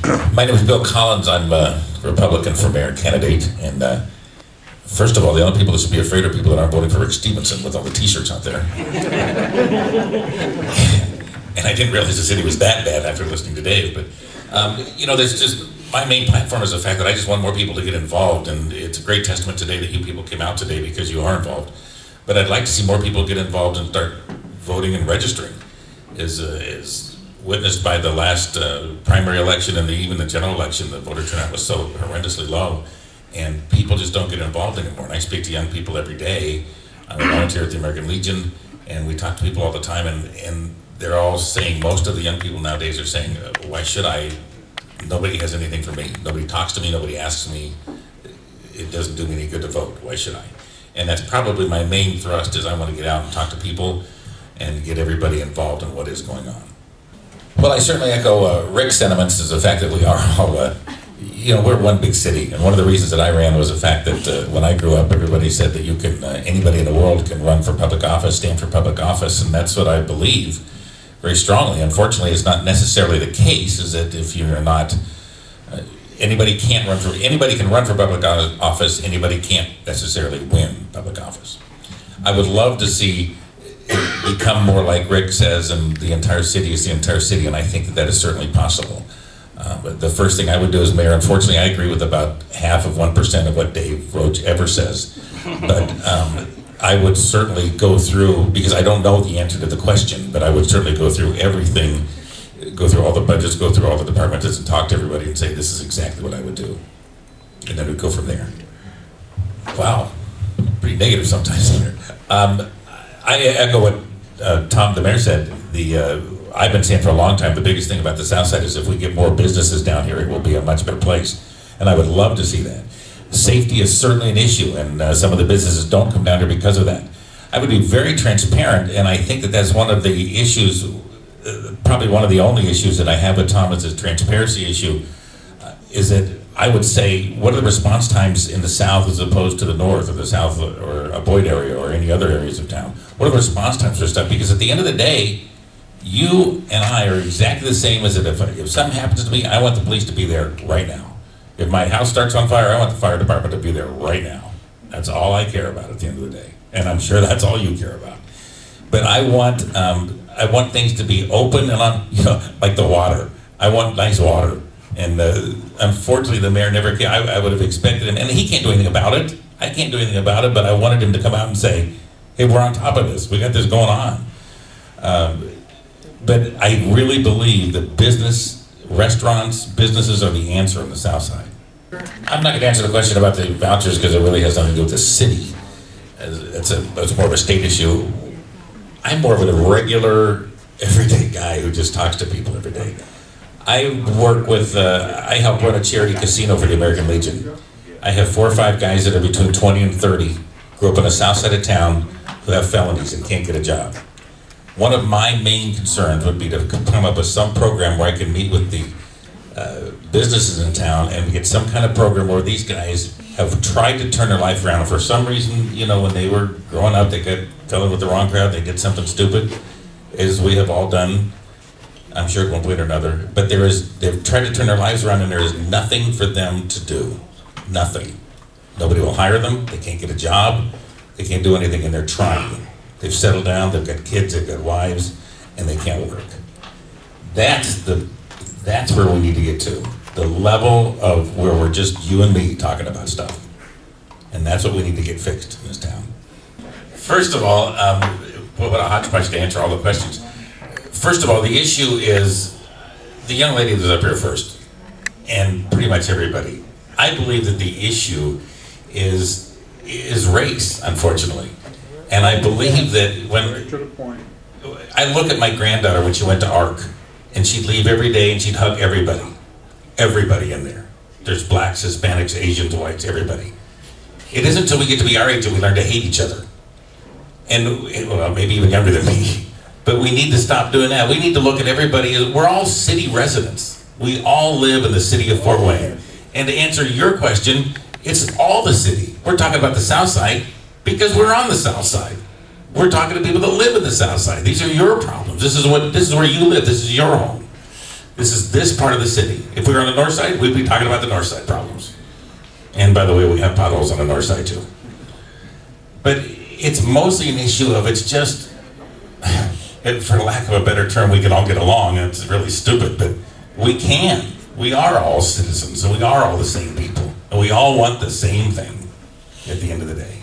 My name is Bill Collins. I'm a Republican for mayor candidate. And first of all, the only people that should be afraid are people that aren't voting for Rick Stevenson with all the t-shirts out there. And I didn't realize the city was that bad after listening to Dave. But, there's just, my main platform is the fact that I just want more people to get involved. And it's a great testament today that you people came out today because you are involved. But I'd like to see more people get involved and start voting and registering. Is witnessed by the last primary election and even the general election, the voter turnout was so horrendously low, and people just don't get involved anymore. And I speak to young people every day. I'm a volunteer at the American Legion, and we talk to people all the time, and they're all saying, most of the young people nowadays are saying, why should I? Nobody has anything for me. Nobody talks to me, nobody asks me. It doesn't do me any good to vote. Why should I? And that's probably my main thrust, is I want to get out and talk to people and get everybody involved in what is going on. Well, I certainly echo Rick's sentiments, is the fact that we are all, we're one big city. And one of the reasons that I ran was the fact that when I grew up, everybody said that you can, anybody in the world can run for public office, stand for public office, and that's what I believe very strongly. Unfortunately, it's not necessarily the case, is that if you're not, anybody can run for public office, anybody can't necessarily win public office. I would love to see it become more like Rick says, and the entire city is the entire city, and I think that is certainly possible. But the first thing I would do as mayor, unfortunately, I agree with about half of 1% of what Dave Roach ever says. But I would certainly go through, because I don't know the answer to the question, but I would certainly go through everything, go through all the budgets, go through all the departments, and talk to everybody and say, this is exactly what I would do. And then we'd go from there. Wow, pretty negative sometimes here. I echo what Tom, the mayor, said. I've been saying for a long time, the biggest thing about the South Side is if we get more businesses down here, it will be a much better place. And I would love to see that. Safety is certainly an issue, and some of the businesses don't come down here because of that. I would be very transparent, and I think that that's one of the issues, probably one of the only issues that I have with Tom is this transparency issue, is that I would say, what are the response times in the South as opposed to the North, or the South, or a Boyd area, or any other areas of town? What are the response times for stuff? Because at the end of the day, you and I are exactly the same as if something happens to me, I want the police to be there right now. If my house starts on fire, I want the fire department to be there right now. That's all I care about at the end of the day. And I'm sure that's all you care about. But I want things to be open and like the water. I want nice water. And unfortunately, the mayor never came. I would have expected him, and he can't do anything about it. I can't do anything about it, but I wanted him to come out and say, hey, we're on top of this. We got this going on. But I really believe that restaurants, businesses are the answer on the South Side. I'm not going to answer the question about the vouchers because it really has nothing to do with the city. It's more of a state issue. I'm more of a regular, everyday guy who just talks to people every day. I help run a charity casino for the American Legion. I have 4 or 5 guys that are between 20 and 30, grew up on the south side of town, who have felonies and can't get a job. One of my main concerns would be to come up with some program where I can meet with the businesses in town and get some kind of program where these guys have tried to turn their life around. And for some reason, when they were growing up, they fell in with the wrong crowd, they did something stupid, as we have all done. I'm sure at one point or another, but they've tried to turn their lives around and there is nothing for them to do. Nothing. Nobody will hire them, they can't get a job, they can't do anything, and they're trying. They've settled down, they've got kids, they've got wives, and they can't work. That's where we need to get to. The level of where we're just you and me talking about stuff. And that's what we need to get fixed in this town. First of all, what a hodgepodge to answer all the questions. First of all, the issue is the young lady that was up here first, and pretty much everybody. I believe that the issue is race, unfortunately. And I believe that when to the point. I look at my granddaughter when she went to ARC, and she'd leave every day and she'd hug everybody in there. There's blacks, Hispanics, Asians, whites, everybody. It isn't until we get to be our age that we learn to hate each other. And well, maybe even younger than me. But we need to stop doing that. We need to look at everybody. We're all city residents. We all live in the city of Fort Wayne. And to answer your question, it's all the city. We're talking about the South Side because we're on the South Side. We're talking to people that live in the South Side. These are your problems. This is where you live. This is your home. This is this part of the city. If we were on the north side, we'd be talking about the north side problems. And by the way, we have potholes on the north side too. But it's mostly an issue of it's just, for lack of a better term, we can all get along, and it's really stupid, but we can. We are all citizens, and we are all the same people, and we all want the same thing at the end of the day.